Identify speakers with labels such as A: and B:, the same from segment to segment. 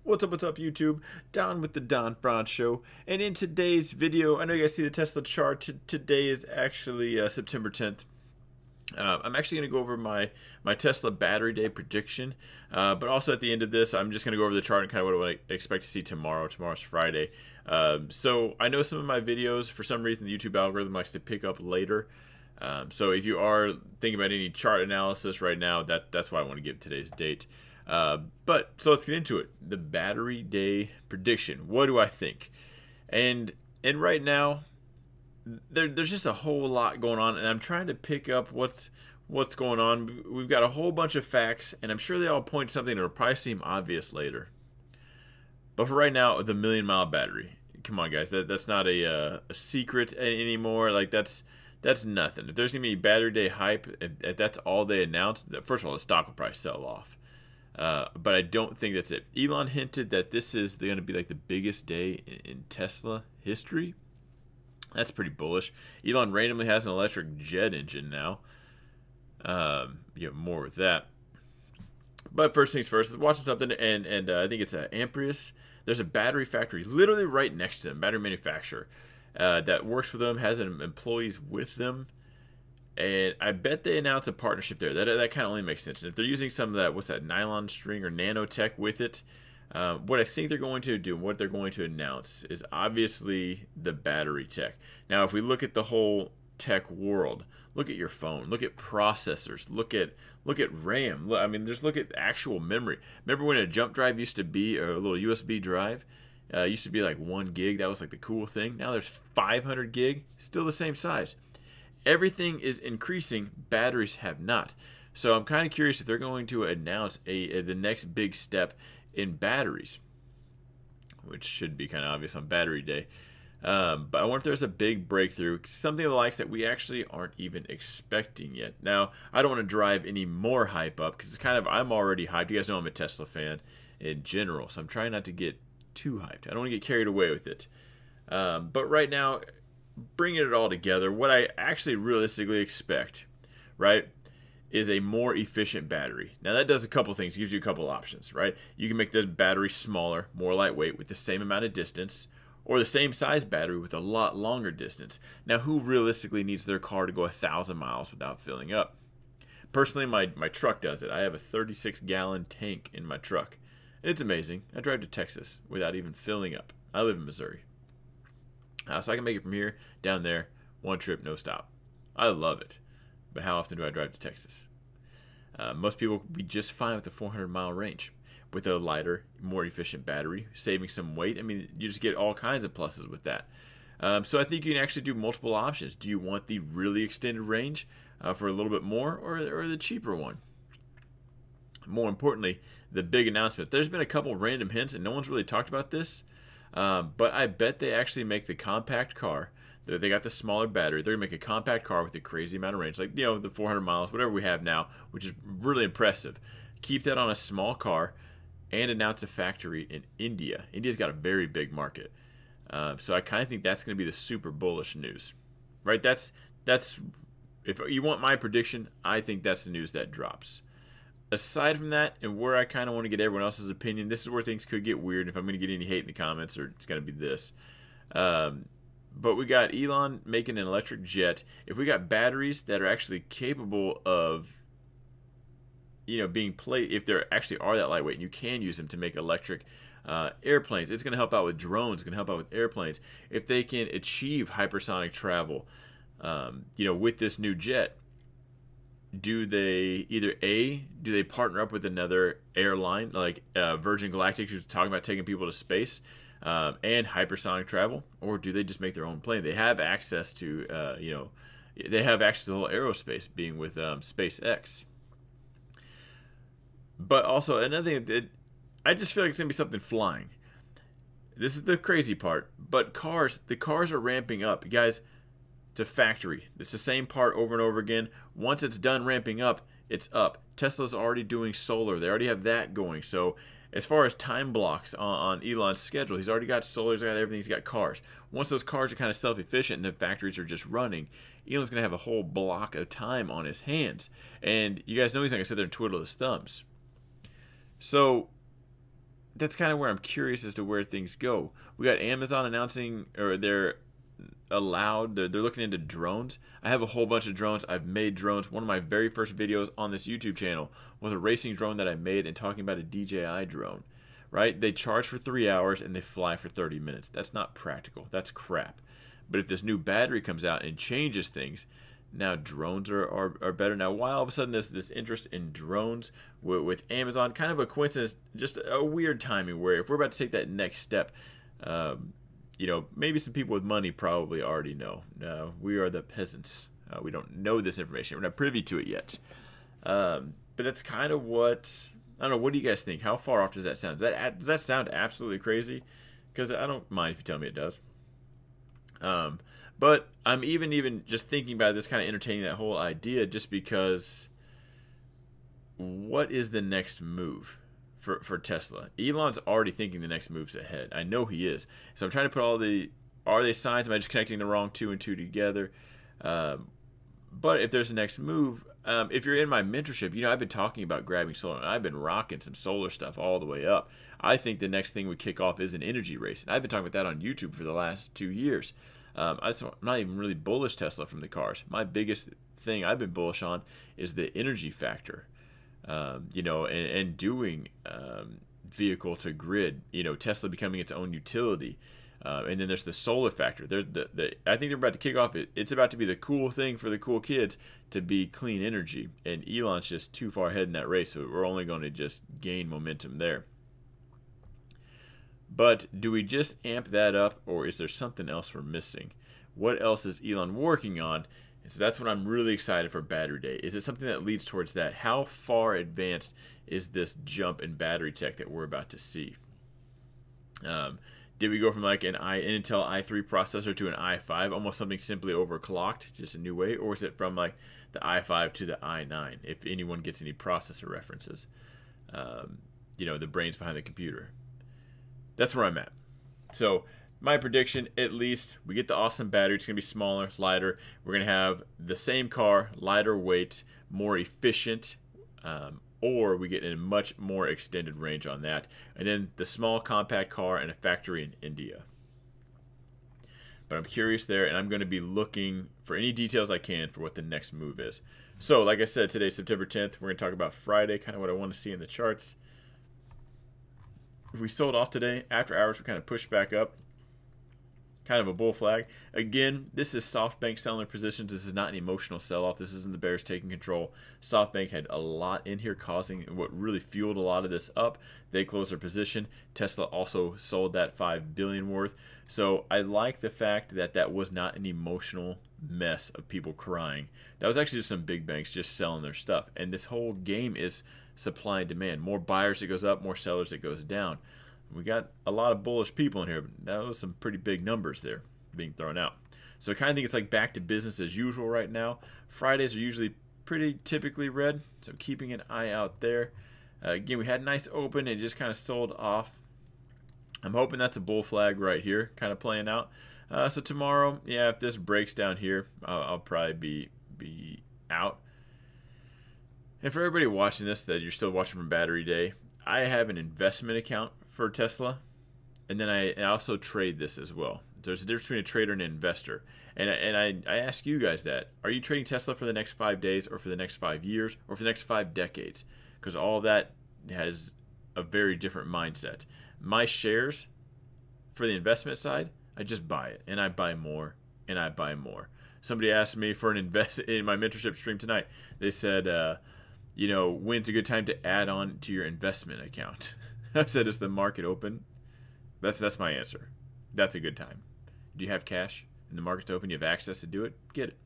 A: What's up, YouTube? Don with the Don Franz Show. And in today's video, I know you guys see the Tesla chart. Today is actually September 10th. I'm actually going to go over my Tesla battery day prediction. But also at the end of this, I'm just going to go over the chart and kind of what I expect to see tomorrow. Tomorrow's Friday. So I know some of my videos, for some reason, the YouTube algorithm likes to pick up later. So if you are thinking about any chart analysis right now, that's why I want to give today's date. But so let's get into it. The battery day prediction. What do I think? And right now, there's just a whole lot going on, and I'm trying to pick up what's going on. We've got a whole bunch of facts, and I'm sure they all point to something that'll probably seem obvious later. But for right now, the million-mile battery. Come on, guys. That's not a secret anymore. Like that's nothing. If there's gonna be battery day hype, if that's all they announce, first of all, the stock will probably sell off. But I don't think that's it. Elon hinted that this is going to be like the biggest day in Tesla history. That's pretty bullish. Elon randomly has an electric jet engine now. More with that. But first things first, I was watching something, and I think it's Amprius. There's a battery factory literally right next to them, battery manufacturer, that works with them, has employees with them. And I bet they announce a partnership there. That kind of only makes sense. And if they're using some of that, what's that, nylon string or nanotech with it, what I think they're going to do, what they're going to announce is obviously the battery tech. Now, if we look at the whole tech world, look at your phone, look at processors, look at RAM. Just look at actual memory. Remember when a jump drive used to be, or a little USB drive, used to be like 1 gig? That was like the cool thing. Now there's 500 gig, still the same size. Everything is increasing, batteries have not. So I'm kind of curious if they're going to announce the next big step in batteries, which should be kind of obvious on battery day. But I wonder if there's a big breakthrough, something of the likes that we actually aren't even expecting yet. Now, I don't want to drive any more hype up because it's kind of, I'm already hyped. You guys know I'm a Tesla fan in general, so I'm trying not to get too hyped. I don't want to get carried away with it. But right now, bringing it all together, what I actually realistically expect, right, is a more efficient battery. Now that does a couple things, it gives you a couple options, right? You can make the battery smaller, more lightweight with the same amount of distance, or the same size battery with a lot longer distance. Now who realistically needs their car to go 1,000 miles without filling up? Personally, my truck does it. I have a 36-gallon tank in my truck. And it's amazing. I drive to Texas without even filling up. I live in Missouri. So I can make it from here down there, one trip, no stop. I love it. But how often do I drive to Texas? Most people would be just fine with a 400-mile range with a lighter, more efficient battery, saving some weight. I mean, you just get all kinds of pluses with that. So I think you can actually do multiple options. Do you want the really extended range for a little bit more, or the cheaper one? More importantly, the big announcement. There's been a couple random hints, and no one's really talked about this. But I bet they actually make the compact car. They got the smaller battery. They're going to make a compact car with a crazy amount of range. Like, the 400 miles, whatever we have now, which is really impressive. Keep that on a small car and announce a factory in India. India's got a very big market. So I kind of think that's going to be the super bullish news. Right? That's if you want my prediction, I think that's the news that drops. Aside from that, and where I kind of want to get everyone else's opinion, this is where things could get weird. If I'm going to get any hate in the comments, or it's going to be this. But we got Elon making an electric jet. If we got batteries that are actually capable of, being played, if they actually are that lightweight, and you can use them to make electric airplanes, it's going to help out with drones. It's going to help out with airplanes. If they can achieve hypersonic travel, with this new jet. Do they do they partner up with another airline like Virgin Galactic, who's talking about taking people to space and hypersonic travel, or do they just make their own plane? They have access to they have access to the whole aerospace, being with SpaceX. But also another thing, I just feel like it's gonna be something flying. This is the crazy part. But the cars are ramping up, guys. It's a factory. It's the same part over and over again. Once it's done ramping up, it's up. Tesla's already doing solar. They already have that going. So as far as time blocks on Elon's schedule, he's already got solar, he's got everything, he's got cars. Once those cars are kind of self-efficient and the factories are just running, Elon's going to have a whole block of time on his hands. And you guys know he's not going to sit there and twiddle his thumbs. So that's kind of where I'm curious as to where things go. We got Amazon announcing, or they're looking into drones. I have a whole bunch of drones. I've made drones. One of my very first videos on this YouTube channel was a racing drone that I made, and talking about a DJI drone, right? They charge for 3 hours and they fly for 30 minutes. That's not practical. That's crap. But if this new battery comes out and changes things, now drones are better. Now, why all of a sudden this interest in drones with Amazon? Kind of a coincidence, just a weird timing where if we're about to take that next step, you know, maybe some people with money probably already know. We are the peasants. We don't know this information. We're not privy to it yet. But that's kind of what, I don't know, what do you guys think? How far off does that sound? Does that sound absolutely crazy? Because I don't mind if you tell me it does. But I'm even just thinking about this, kind of entertaining that whole idea, just because what is the next move for Tesla? Elon's already thinking the next move's ahead. I know he is. So I'm trying to put are they signs? Am I just connecting the wrong two and two together? But if there's a next move, if you're in my mentorship, you know, I've been talking about grabbing solar, and I've been rocking some solar stuff all the way up. I think the next thing we kick off is an energy race. And I've been talking about that on YouTube for the last 2 years. I'm not even really bullish Tesla from the cars. My biggest thing I've been bullish on is the energy factor, you know, and doing vehicle to grid, you know, Tesla becoming its own utility. And then there's the solar factor. There's I think they're about to kick off. It's about to be the cool thing for the cool kids to be clean energy. And Elon's just too far ahead in that race, so we're only going to just gain momentum there. But do we just amp that up, or is there something else we're missing? What else is Elon working on? And so that's what I'm really excited for Battery Day. Is it something that leads towards that? How far advanced is this jump in battery tech that we're about to see? Did we go from like an Intel i3 processor to an i5, almost something simply overclocked, just a new way? Or is it from like the i5 to the i9, if anyone gets any processor references? You know, the brains behind the computer. That's where I'm at. So my prediction, at least, we get the awesome battery. It's going to be smaller, lighter. We're going to have the same car, lighter weight, more efficient, or we get a much more extended range on that. And then the small compact car and a factory in India. But I'm curious there, and I'm going to be looking for any details I can for what the next move is. So like I said, today's September 10th. We're going to talk about Friday, kind of what I want to see in the charts. We sold off today. After hours, we kind of pushed back up. Kind of a bull flag. Again, this is SoftBank selling their positions. This is not an emotional sell-off. This isn't the bears taking control. SoftBank had a lot in here causing what really fueled a lot of this up. They closed their position. Tesla also sold that $5 billion worth. So I like the fact that that was not an emotional mess of people crying. That was actually just some big banks just selling their stuff. And this whole game is supply and demand. More buyers it goes up, more sellers it goes down. We got a lot of bullish people in here, but that was some pretty big numbers there being thrown out. So I kind of think it's like back to business as usual right now. Fridays are usually pretty typically red, so keeping an eye out there. Again, we had a nice open and it just kind of sold off. I'm hoping that's a bull flag right here, kind of playing out. So tomorrow, yeah, if this breaks down here, I'll probably be out. And for everybody watching this, that you're still watching from Battery Day, I have an investment account for Tesla, and then I also trade this as well. There's a difference between a trader and an investor. And I ask you guys that. Are you trading Tesla for the next 5 days, or for the next 5 years, or for the next 5 decades? Because all of that has a very different mindset. My shares, for the investment side, I just buy it, and I buy more, and I buy more. Somebody asked me for an invest in my mentorship stream tonight. They said, you know, when's a good time to add on to your investment account? I said, is the market open? That's my answer. That's a good time. Do you have cash and the market's open? You have access to do it? Get it.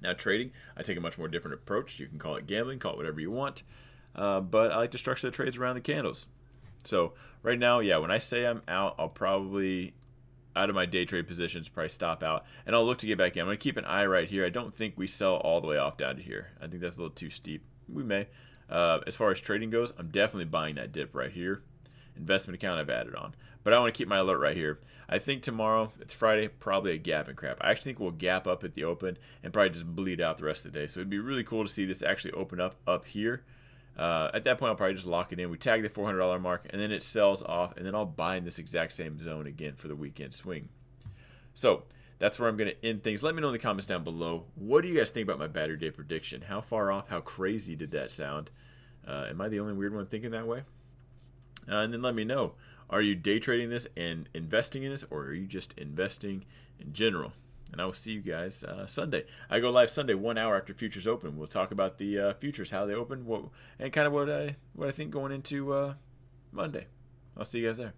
A: Now trading, I take a much more different approach. You can call it gambling, call it whatever you want. But I like to structure the trades around the candles. So right now, yeah, when I say I'm out, I'll probably, out of my day trade positions, probably stop out. And I'll look to get back in. I'm going to keep an eye right here. I don't think we sell all the way off down to here. I think that's a little too steep. We may. As far as trading goes, I'm definitely buying that dip right here. Investment account I've added on. But I want to keep my alert right here. I think tomorrow, it's Friday, probably a gap and crap. I actually think we'll gap up at the open and probably just bleed out the rest of the day. So it'd be really cool to see this actually open up here. At that point, I'll probably just lock it in. We tag the $400 mark, and then it sells off, and then I'll buy in this exact same zone again for the weekend swing. So that's where I'm going to end things. Let me know in the comments down below. What do you guys think about my battery day prediction? How far off? How crazy did that sound? Am I the only weird one thinking that way? And then let me know. Are you day trading this and investing in this, or are you just investing in general? And I will see you guys Sunday. I go live Sunday, 1 hour after futures open. We'll talk about the futures, how they open, and kind of what I think going into Monday. I'll see you guys there.